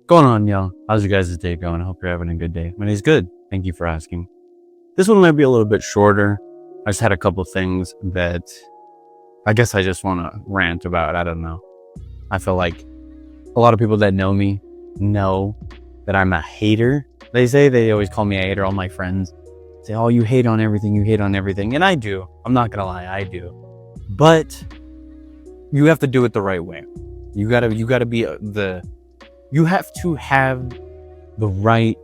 Going on, y'all? How's your guys' day going? I hope you're having a good day. My day's good. Thank you for asking. This one might be a little bit shorter. I just had a couple things that I guess I just want to rant about. I don't know. I feel like a lot of people that know me know that I'm a hater. They always call me a hater. All my friends say, "Oh, you hate on everything. You hate on everything." And I do. I'm not going to lie. I do. But you have to do it the right way. You have to have the right,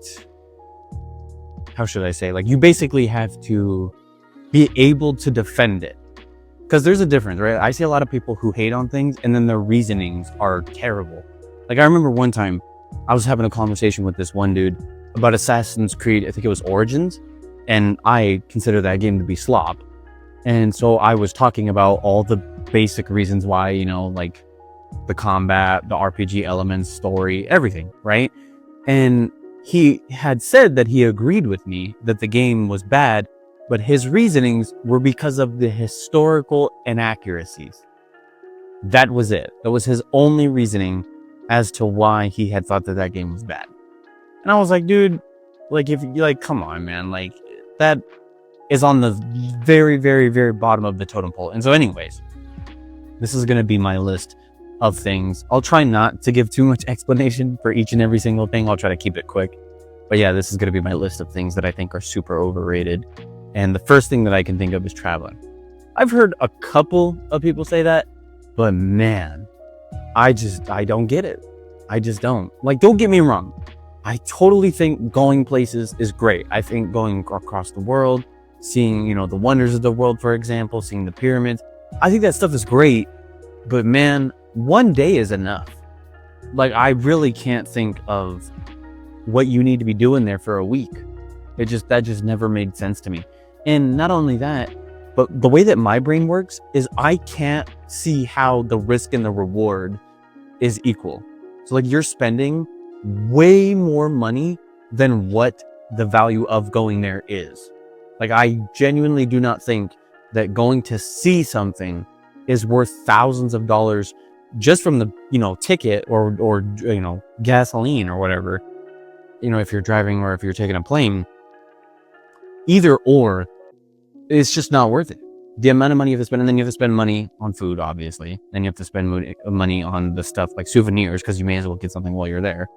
how should I say, like, you basically have to be able to defend it. Because there's a difference, right? I see a lot of people who hate on things and then their reasonings are terrible. Like, I remember one time I was having a conversation with this one dude about Assassin's Creed, I think it was Origins, and I consider that game to be slop. And so I was talking about all the basic reasons why, like the combat, the RPG elements, story, everything, right? And he had said that he agreed with me that the game was bad, but his reasonings were because of the historical inaccuracies. That was it. That was his only reasoning as to why he had thought that game was bad. And I was like, dude, like, if you like, come on, man, like, that is on the very, very, very bottom of the totem pole. And so anyways, this is going to be my list of things. I'll try not to give too much explanation for each and every single thing. I'll try to keep it quick. But yeah, this is going to be my list of things that I think are super overrated. And the first thing that I can think of is traveling. I've heard a couple of people say that, but man, I don't get it. I just don't. Like, don't get me wrong. I totally think going places is great. I think going across the world, seeing, the wonders of the world, for example, seeing the pyramids, I think that stuff is great. But man, one day is enough. Like, I really can't think of what you need to be doing there for a week. That just never made sense to me. And not only that, but the way that my brain works is I can't see how the risk and the reward is equal. So like, you're spending way more money than what the value of going there is. Like, I genuinely do not think that going to see something is worth thousands of dollars just from the, ticket or gasoline or whatever, if you're driving or if you're taking a plane. Either or, it's just not worth it. The amount of money you have to spend, and then you have to spend money on food, obviously. Then you have to spend money on the stuff like souvenirs, because you may as well get something while you're there.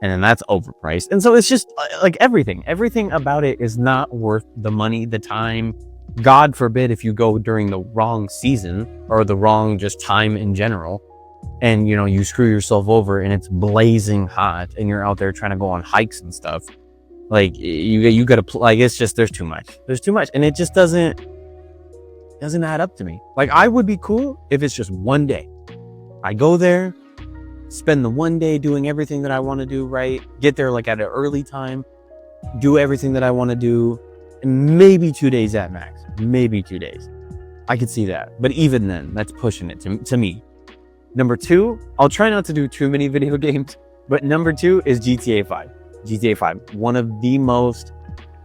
And then that's overpriced. And so it's just like everything about it is not worth the money, the time. God forbid if you go during the wrong season or the wrong just time in general, and you screw yourself over and it's blazing hot and you're out there trying to go on hikes and stuff. Like, you gotta, like, it's just, there's too much, and it just doesn't add up to me. Like, I would be cool if it's just one day. I go there, spend the one day doing everything that I want to do, right? Get there like at an early time, do everything that I want to do, and maybe 2 days at max. Maybe 2 days. I could see that. But even then, that's pushing it to me. Number 2, I'll try not to do too many video games, but number 2 is GTA 5. GTA 5, one of the most,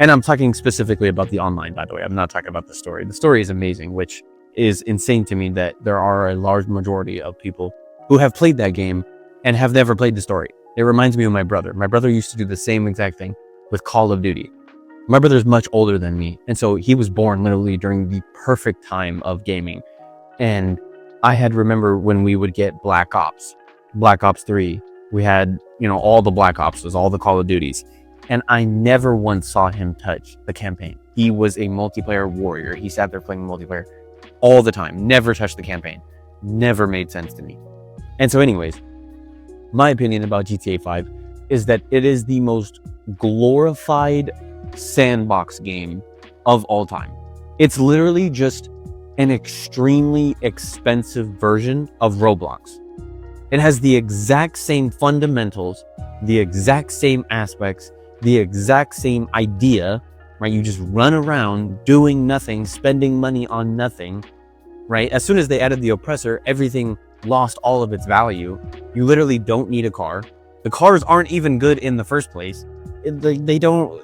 and I'm talking specifically about the online, by the way. I'm not talking about the story. The story is amazing, which is insane to me that there are a large majority of people who have played that game and have never played the story. It reminds me of my brother. My brother used to do the same exact thing with Call of Duty. My brother's much older than me, and so he was born literally during the perfect time of gaming. And I had remember when we would get Black Ops 3. We had, all the Black Ops, all the Call of Duties. And I never once saw him touch the campaign. He was a multiplayer warrior. He sat there playing multiplayer all the time. Never touched the campaign. Never made sense to me. And so anyways, my opinion about GTA 5 is that it is the most glorified sandbox game of all time. It's literally just an extremely expensive version of Roblox. It has the exact same fundamentals, the exact same aspects, the exact same idea, right? You just run around doing nothing, spending money on nothing, right? As soon as they added the oppressor, everything lost all of its value. You literally don't need a car. The cars aren't even good in the first place. They don't.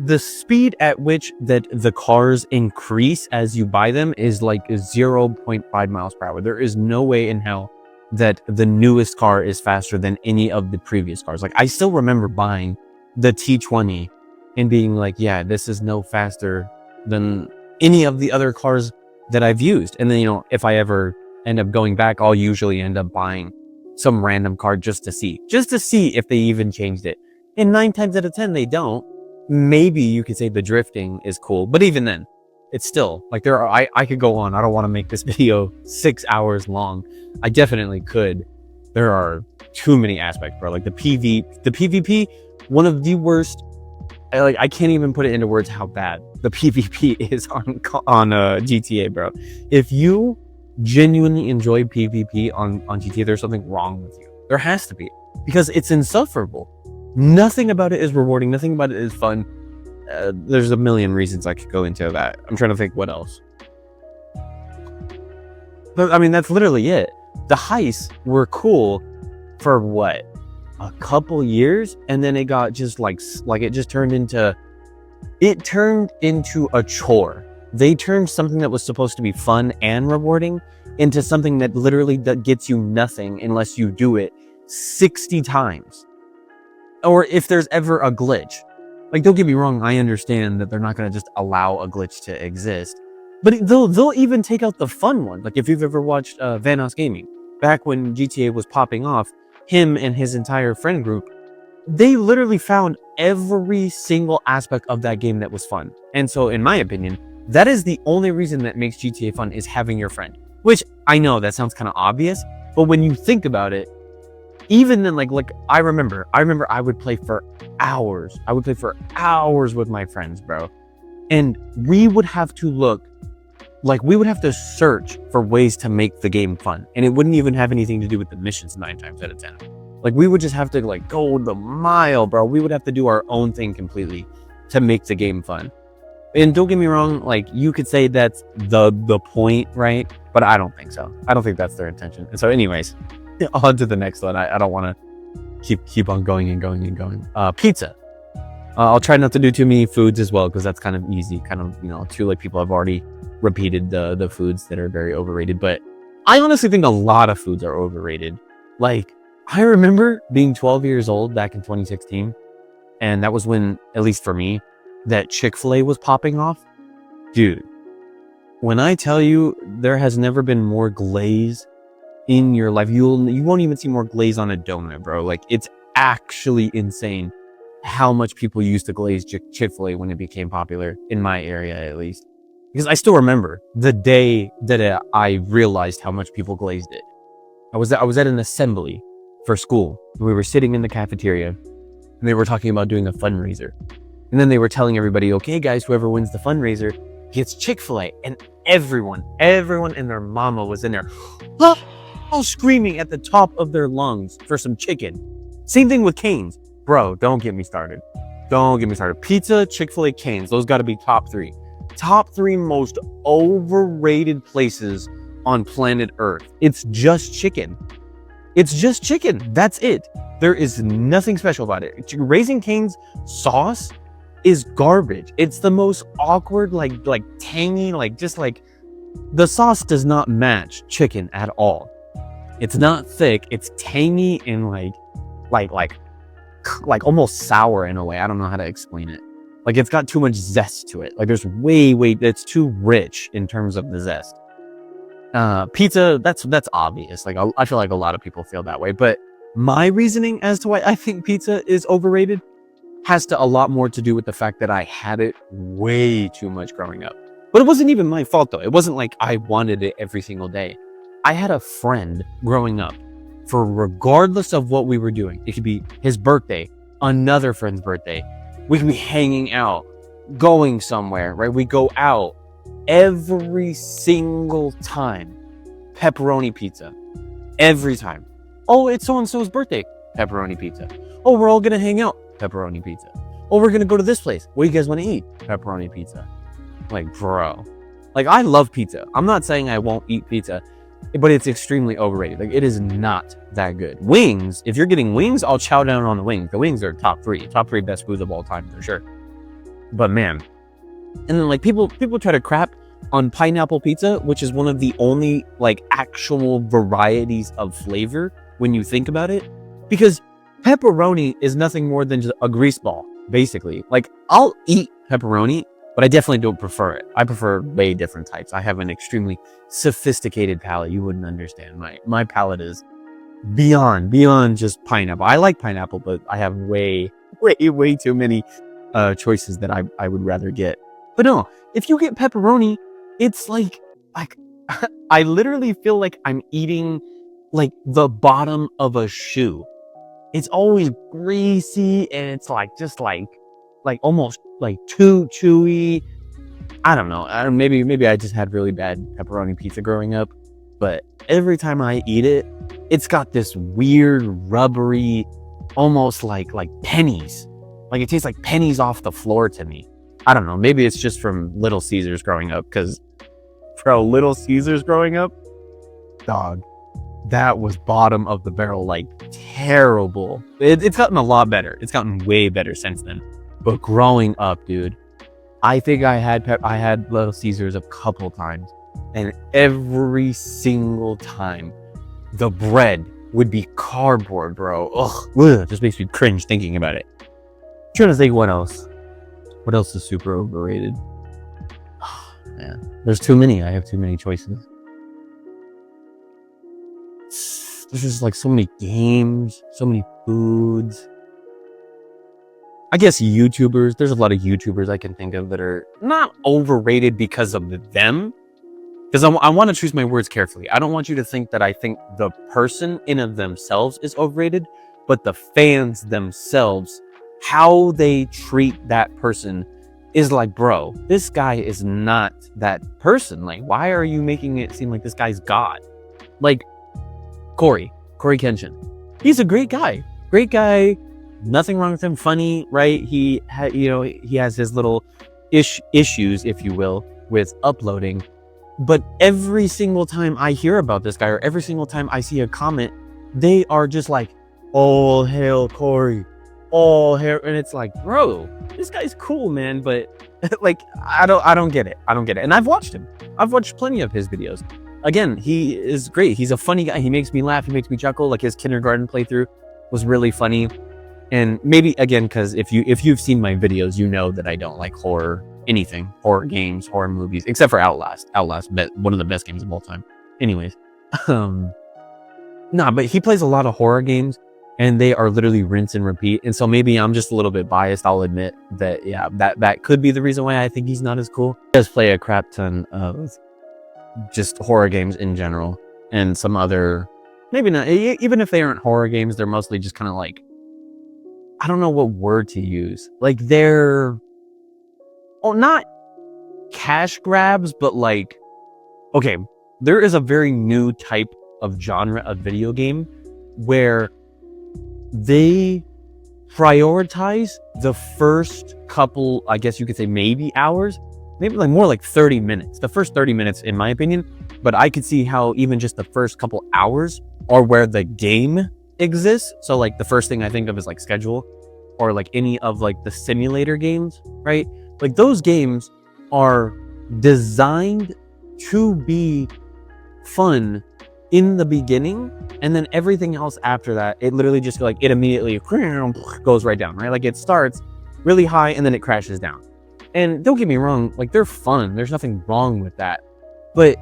The speed at which that the cars increase as you buy them is like 0.5 miles per hour. There is no way in hell that the newest car is faster than any of the previous cars. Like, I still remember buying the T20 and being like, yeah, this is no faster than any of the other cars that I've used. And then, you know, if I ever end up going back, I'll usually end up buying some random car just to see if they even changed it. And 9 times out of 10, they don't. Maybe you could say the drifting is cool, but even then, it's still like I could go on. I don't want to make this video 6 hours long. I definitely could. There are too many aspects, bro. Like the PvP, one of the worst. I can't even put it into words how bad the PvP is on GTA, bro. If you genuinely enjoy PvP on GTA, there's something wrong with you. There has to be, because it's insufferable. Nothing about it is rewarding. Nothing about it is fun. There's a million reasons I could go into that. I'm trying to think what else. But I mean, that's literally it. The heists were cool for what? A couple years, and then it got just like it just turned into a chore. They turned something that was supposed to be fun and rewarding into something that literally that gets you nothing unless you do it 60 times. Or if there's ever a glitch. Like, don't get me wrong, I understand that they're not going to just allow a glitch to exist, but they'll even take out the fun one. Like, if you've ever watched Vanos Gaming, back when GTA was popping off, him and his entire friend group, they literally found every single aspect of that game that was fun. And so, in my opinion, that is the only reason that makes GTA fun, is having your friend. Which, I know that sounds kind of obvious, but when you think about it, even then, like I remember I would play for hours. I would play for hours with my friends, bro. And we would have to search for ways to make the game fun. And it wouldn't even have anything to do with the missions 9 times out of 10. Like, we would just have to like go the mile, bro. We would have to do our own thing completely to make the game fun. And don't get me wrong, like, you could say that's the point, right? But I don't think so. I don't think that's their intention. And so anyways, on to the next one. I don't want to keep on going and going and going. Pizza. I'll try not to do too many foods as well, because that's kind of easy. Kind of, you know, too, like, people have already repeated the foods that are very overrated. But I honestly think a lot of foods are overrated. Like, I remember being 12 years old back in 2016, and that was when, at least for me, that Chick-fil-A was popping off. Dude, when I tell you there has never been more glaze in your life, you won't even see more glaze on a donut, bro. Like, it's actually insane how much people used to glaze Chick-fil-A when it became popular, in my area at least. Because I still remember the day that I realized how much people glazed it. I was at an assembly for school. We were sitting in the cafeteria, and they were talking about doing a fundraiser. And then they were telling everybody, okay, guys, whoever wins the fundraiser gets Chick-fil-A. And everyone and their mama was in there, all screaming at the top of their lungs for some chicken. Same thing with Cane's. Bro, don't get me started. Pizza, Chick-fil-A, Cane's. Those got to be top 3. Top 3 most overrated places on planet Earth. It's just chicken. That's it. There is nothing special about it. Raising Cane's sauce is garbage. It's the most awkward, like tangy, the sauce does not match chicken at all. It's not thick. It's tangy and like almost sour in a way. I don't know how to explain it. Like, it's got too much zest to it. Like, there's it's too rich in terms of the zest. Pizza, that's obvious. Like, I feel like a lot of people feel that way. But my reasoning as to why I think pizza is overrated has a lot more to do with the fact that I had it way too much growing up. But it wasn't even my fault, though. It wasn't like I wanted it every single day. I had a friend growing up, for regardless of what we were doing, it could be his birthday, another friend's birthday, we could be hanging out, going somewhere, right? We go out every single time. Pepperoni pizza. Every time. Oh, it's so-and-so's birthday. Pepperoni pizza. Oh, we're all going to hang out. Pepperoni pizza. Oh, we're going to go to this place. What do you guys want to eat? Pepperoni pizza. Like, bro. Like, I love pizza. I'm not saying I won't eat pizza, but it's extremely overrated. Like, it is not that good. Wings, if you're getting wings, I'll chow down on the wings. The wings are top 3 best foods of all time for sure. But man, and then like people try to crap on pineapple pizza, which is one of the only like actual varieties of flavor when you think about it, because pepperoni is nothing more than just a grease ball, basically. Like, I'll eat pepperoni, but I definitely don't prefer it. I prefer way different types. I have an extremely sophisticated palate. You wouldn't understand. My palate is beyond just pineapple. I like pineapple, but I have way too many choices that I would rather get. But no, if you get pepperoni, it's like I literally feel like I'm eating like the bottom of a shoe. It's always greasy and it's like just like almost like too chewy. I don't know. Maybe I just had really bad pepperoni pizza growing up, but every time I eat it, it's got this weird rubbery, almost like pennies. Like it tastes like pennies off the floor to me. I don't know. Maybe it's just from Little Caesars growing up, because bro, Little Caesars growing up, dog, that was bottom of the barrel, like terrible. It's gotten a lot better. It's gotten way better since then. But growing up, dude, I think I had Little Caesars a couple times, and every single time the bread would be cardboard, bro. Ugh, just makes me cringe thinking about it. I'm trying to think what else. What else is super overrated? Oh, man, there's too many. I have too many choices. There's just like so many games, so many foods. I guess YouTubers. There's a lot of YouTubers I can think of that are not overrated because of them. Because I want to choose my words carefully. I don't want you to think that I think the person in of themselves is overrated, but the fans themselves, how they treat that person is like, bro, this guy is not that person. Like, why are you making it seem like this guy's God? Like Corey Kenshin. He's a great guy. Nothing wrong with him. Funny, right? He has his little issues, if you will, with uploading. But every single time I hear about this guy, or every single time I see a comment, they are just like, all hail Corey. All hair, and it's like, bro, this guy's cool, man, but like I don't get it. And I've watched him. I've watched plenty of his videos. Again, he is great. He's a funny guy. He makes me laugh. He makes me chuckle. Like his kindergarten playthrough was really funny. And maybe again, because if you've seen my videos, you know that I don't like horror games, horror movies, except for Outlast. One of the best games of all time. Anyways, but he plays a lot of horror games, and they are literally rinse and repeat. And so maybe I'm just a little bit biased. I'll admit that, yeah, that could be the reason why I think he's not as cool. He does play a crap ton of just horror games in general, and some other, maybe not, even if they aren't horror games, they're mostly just kind of like, I don't know what word to use. Like they're, not cash grabs, but like, okay, there is a very new type of genre of video game where they prioritize the first couple, I guess you could say maybe hours, maybe like more like 30 minutes. The first 30 minutes, in my opinion, but I could see how even just the first couple hours are where the game exists. So like the first thing I think of is like Schedule, or like any of like the simulator games, right? Like those games are designed to be fun in the beginning, and then everything else after that, it literally just like, it immediately goes right down, right? Like it starts really high and then it crashes down. And don't get me wrong, like they're fun. There's nothing wrong with that. But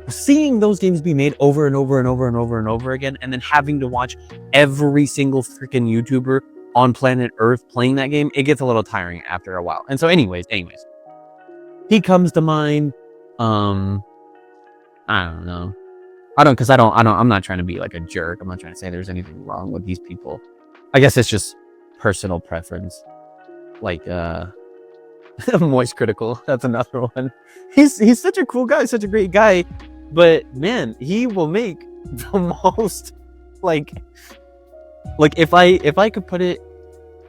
seeing those games be made over and over and over and over and over again, and then having to watch every single freaking YouTuber on planet Earth playing that game, it gets a little tiring after a while. And so anyways, he comes to mind. I don't know. I'm not trying to be like a jerk. I'm not trying to say there's anything wrong with these people. I guess it's just personal preference. Like, Moist Critical. That's another one. He's such a cool guy, such a great guy. But man, he will make the most like if I could put it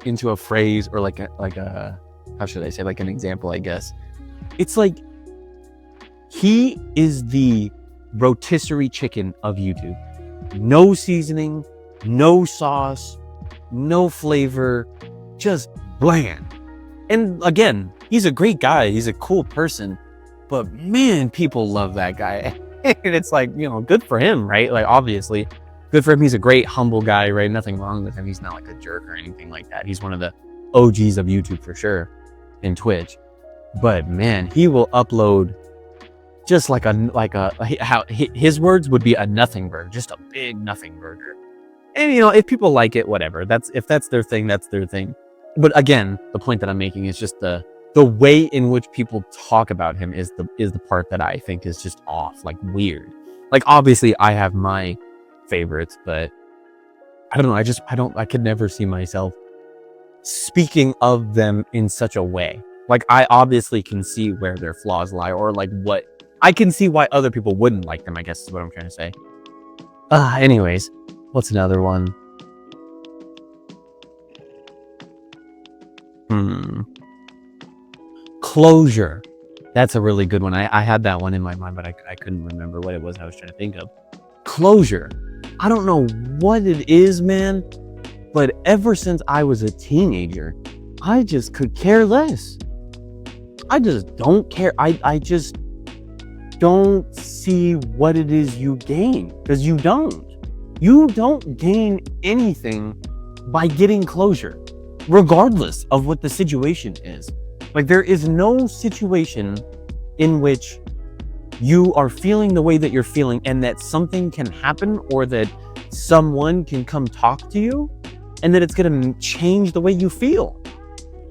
into a phrase, or like a how should I say, like an example, I guess. It's like he is the rotisserie chicken of YouTube. No seasoning, no sauce, no flavor, just bland. And again, he's a great guy. He's a cool person. but man, people love that guy. And it's like, you know, good for him, right? Like, obviously, good for him. He's a great, humble guy, right? Nothing wrong with him. He's not like a jerk or anything like that. He's one of the OGs of YouTube for sure, and Twitch. But man, he will upload just like how his words would be a nothing burger, just a big nothing burger. And you know, if people like it, whatever. If that's their thing, that's their thing. But again, the point that I'm making is just the way in which people talk about him is the part that I think is just off, like weird. Like, obviously I have my favorites, but I don't know. I could never see myself speaking of them in such a way. Like, I obviously can see where their flaws lie, or like what I can see why other people wouldn't like them, I guess is what I'm trying to say. Anyways, what's another one? Closure. That's a really good one. I had that one in my mind, but I couldn't remember what it was I was trying to think of. Closure. I don't know what it is, man, but ever since I was a teenager, I just could care less. I just don't care. I just don't see what it is you gain, because you don't. You don't gain anything by getting closure, regardless of what the situation is. Like, there is no situation in which you are feeling the way that you're feeling and that something can happen, or that someone can come talk to you and that it's going to change the way you feel.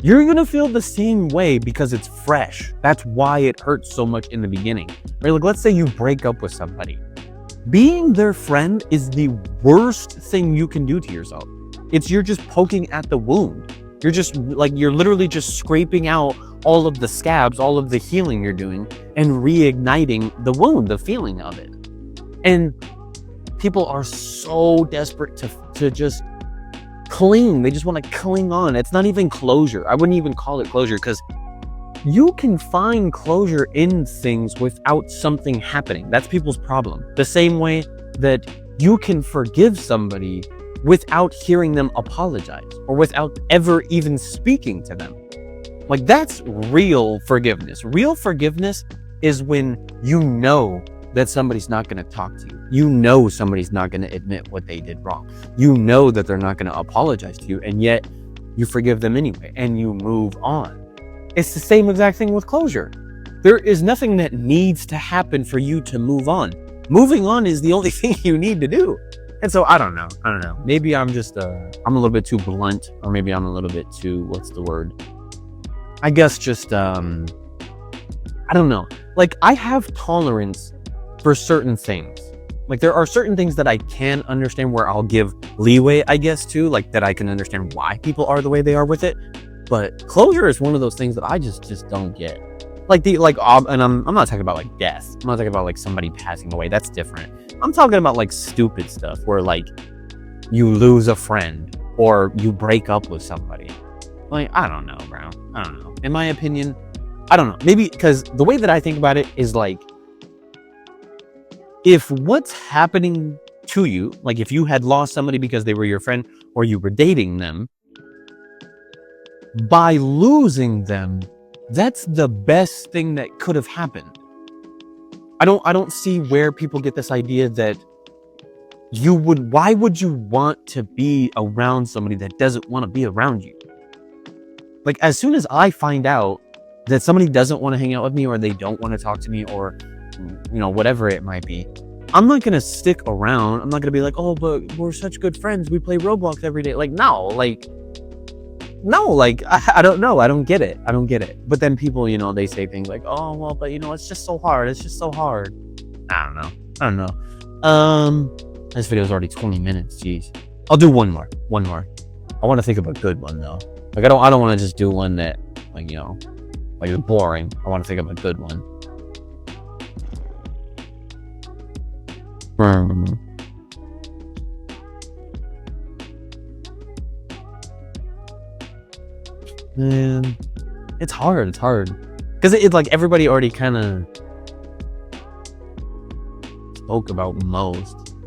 You're going to feel the same way because it's fresh. That's why it hurts so much in the beginning. Right? Like, let's say you break up with somebody. Being their friend is the worst thing you can do to yourself. You're just poking at the wound. You're literally just scraping out all of the scabs, all of the healing you're doing, and reigniting the wound, the feeling of it. And people are so desperate to just cling. They just want to cling on. It's not even closure. I wouldn't even call it closure, because you can find closure in things without something happening. That's people's problem. The same way that you can forgive somebody without hearing them apologize, or without ever even speaking to them. Like, that's real forgiveness. Real forgiveness is when you know that somebody's not going to talk to you. You know somebody's not going to admit what they did wrong. You know that they're not going to apologize to you, and yet you forgive them anyway, and you move on. It's the same exact thing with closure. There is nothing that needs to happen for you to move on. Moving on is the only thing you need to do. And so I don't know. Maybe I'm just I'm a little bit too blunt, or maybe I'm a little bit too, what's the word? I guess just I don't know. Like, I have tolerance for certain things. Like, there are certain things that I can understand, where I'll give leeway, I guess, to, like, that I can understand why people are the way they are with it. But closure is one of those things that I just don't get. And I'm not talking about like death. I'm not talking about like somebody passing away. That's different. I'm talking about like stupid stuff where like you lose a friend or you break up with somebody. Like, I don't know, bro. I don't know. In my opinion, I don't know. Maybe because the way that I think about it is like, if what's happening to you, like if you had lost somebody because they were your friend or you were dating them, by losing them, that's the best thing that could have happened. I don't see where people get this idea that why would you want to be around somebody that doesn't want to be around you? Like, as soon as I find out that somebody doesn't want to hang out with me, or they don't want to talk to me, or, you know, whatever it might be, I'm not going to stick around. I'm not going to be like, oh, but we're such good friends. We play Roblox every day. Like, no, I don't know. I don't get it. But then people, you know, they say things like, oh, well, but you know, it's just so hard. It's just so hard. I don't know. This video is already 20 minutes. Jeez. I'll do one more. I want to think of a good one though. Like, I don't want to just do one that, like, you know, like it's boring. I want to think of a good one. Man, it's hard. Because it like everybody already kind of spoke about most.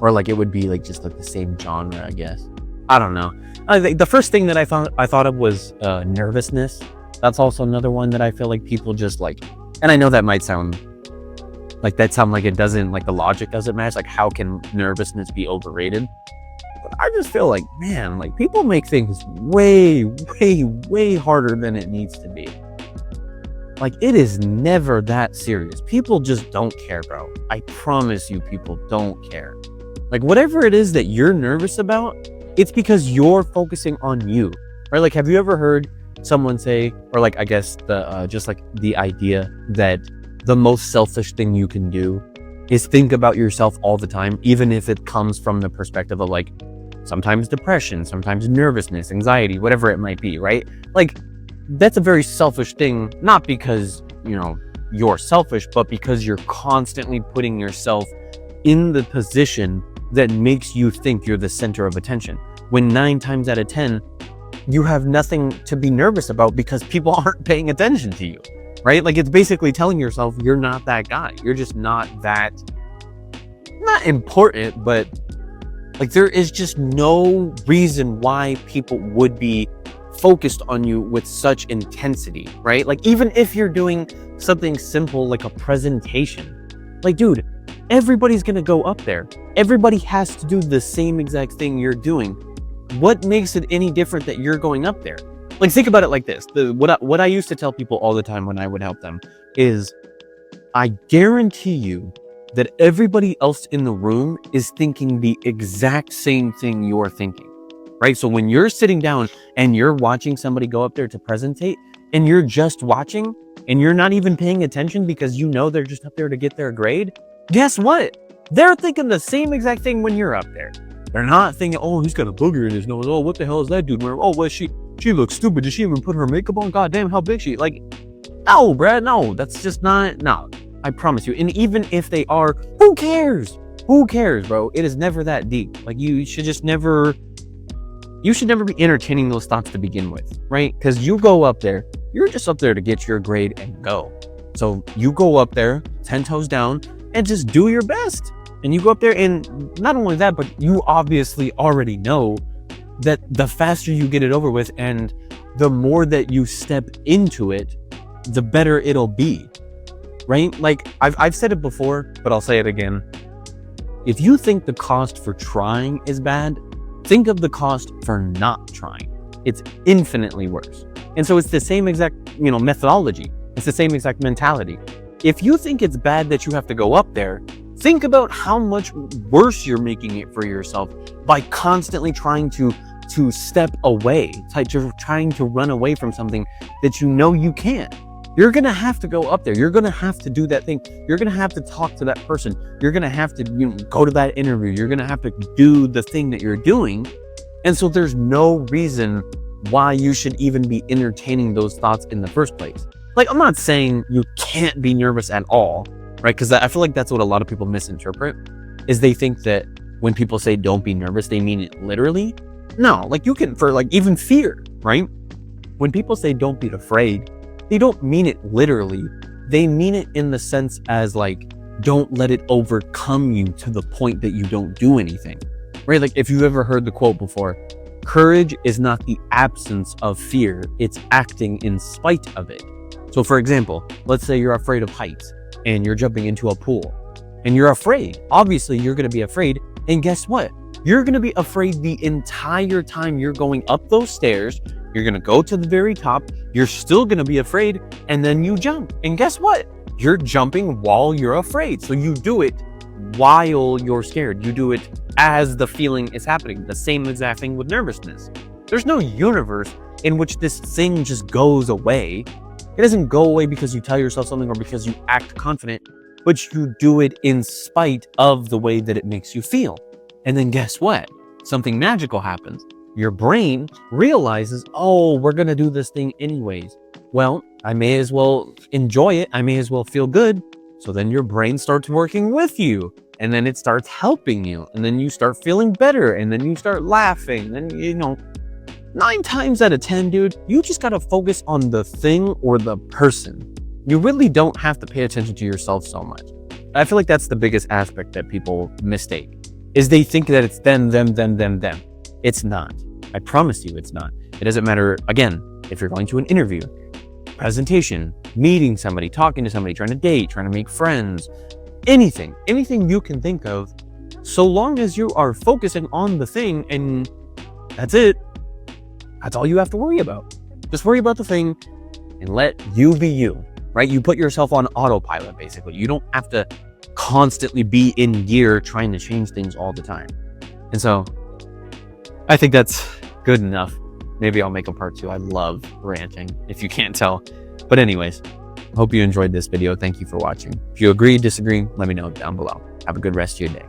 Or like it would be like just like the same genre, I guess. I don't know. I think the first thing that I thought of was nervousness. That's also another one that I feel like people just like And I know that might sound like it doesn't, like the logic doesn't match. Like, how can nervousness be overrated? But I just feel like, man, like people make things way, way, way harder than it needs to be. Like, it is never that serious. People just don't care, bro. I promise you, people don't care. Like, whatever it is that you're nervous about, it's because you're focusing on you, right? Like, have you ever heard someone say, or like, I guess just like the idea that the most selfish thing you can do is think about yourself all the time, even if it comes from the perspective of like sometimes depression, sometimes nervousness, anxiety, whatever it might be, right? Like, that's a very selfish thing, not because, you know, you're selfish, but because you're constantly putting yourself in the position that makes you think you're the center of attention. When 9 times out of 10, you have nothing to be nervous about because people aren't paying attention to you, right? Like, it's basically telling yourself you're not that guy. You're just not important, but like, there is just no reason why people would be focused on you with such intensity, right? Like, even if you're doing something simple like a presentation, like, dude, everybody's gonna go up there. Everybody has to do the same exact thing you're doing. What makes it any different that you're going up there? Like, think about it like this. What I used to tell people all the time when I would help them is, I guarantee you that everybody else in the room is thinking the exact same thing you're thinking, right? So when you're sitting down and you're watching somebody go up there to presentate, and you're just watching and you're not even paying attention because you know they're just up there to get their grade, guess what? They're thinking the same exact thing when you're up there. They're not thinking, oh, he's got a booger in his nose. Oh, what the hell is that dude wearing? Oh, what, she looks stupid. Did she even put her makeup on? God damn, how big she? Like, no, Brad, no, that's just not, no, I promise you. And even if they are, who cares? Who cares, bro? It is never that deep. Like, you should never be entertaining those thoughts to begin with, right? Because you go up there, you're just up there to get your grade and go. So you go up there, 10 toes down, and just do your best. And you go up there, and not only that, but you obviously already know that the faster you get it over with and the more that you step into it, the better it'll be, right? Like, I've said it before, but I'll say it again. If you think the cost for trying is bad, think of the cost for not trying. It's infinitely worse. And so it's the same exact, methodology. It's the same exact mentality. If you think it's bad that you have to go up there, think about how much worse you're making it for yourself by constantly trying to step away, trying to run away from something that you know you can't. You're going to have to go up there. You're going to have to do that thing. You're going to have to talk to that person. You're going to have to go to that interview. You're going to have to do the thing that you're doing. And so there's no reason why you should even be entertaining those thoughts in the first place. Like, I'm not saying you can't be nervous at all, right? Because I feel like that's what a lot of people misinterpret, is they think that when people say don't be nervous, they mean it literally. No, like, you can, for like even fear, right? When people say don't be afraid, they don't mean it literally. They mean it in the sense as like, don't let it overcome you to the point that you don't do anything, right? Like, if you've ever heard the quote before, courage is not the absence of fear, it's acting in spite of it. So for example, let's say you're afraid of heights and you're jumping into a pool and you're afraid. Obviously, you're going to be afraid. And guess what? You're going to be afraid the entire time you're going up those stairs. You're going to go to the very top. You're still going to be afraid. And then you jump. And guess what? You're jumping while you're afraid. So you do it while you're scared. You do it as the feeling is happening. The same exact thing with nervousness. There's no universe in which this thing just goes away. It doesn't go away because you tell yourself something or because you act confident, but you do it in spite of the way that it makes you feel. And then guess what? Something magical happens. Your brain realizes, oh, we're going to do this thing anyways. Well, I may as well enjoy it. I may as well feel good. So then your brain starts working with you, and then it starts helping you, and then you start feeling better, and then you start laughing. And 9 times out of 10, dude, you just got to focus on the thing or the person. You really don't have to pay attention to yourself so much. I feel like that's the biggest aspect that people mistake, is they think that it's them. It's not. I promise you it's not. It doesn't matter, again, if you're going to an interview, presentation, meeting somebody, talking to somebody, trying to date, trying to make friends, anything you can think of, so long as you are focusing on the thing and that's it. That's all you have to worry about. Just worry about the thing and let you be you, right? You put yourself on autopilot, basically. You don't have to constantly be in gear trying to change things all the time. And so I think that's good enough. Maybe I'll make a part 2. I love ranting, if you can't tell. But anyways, I hope you enjoyed this video. Thank you for watching. If you agree, disagree, let me know down below. Have a good rest of your day.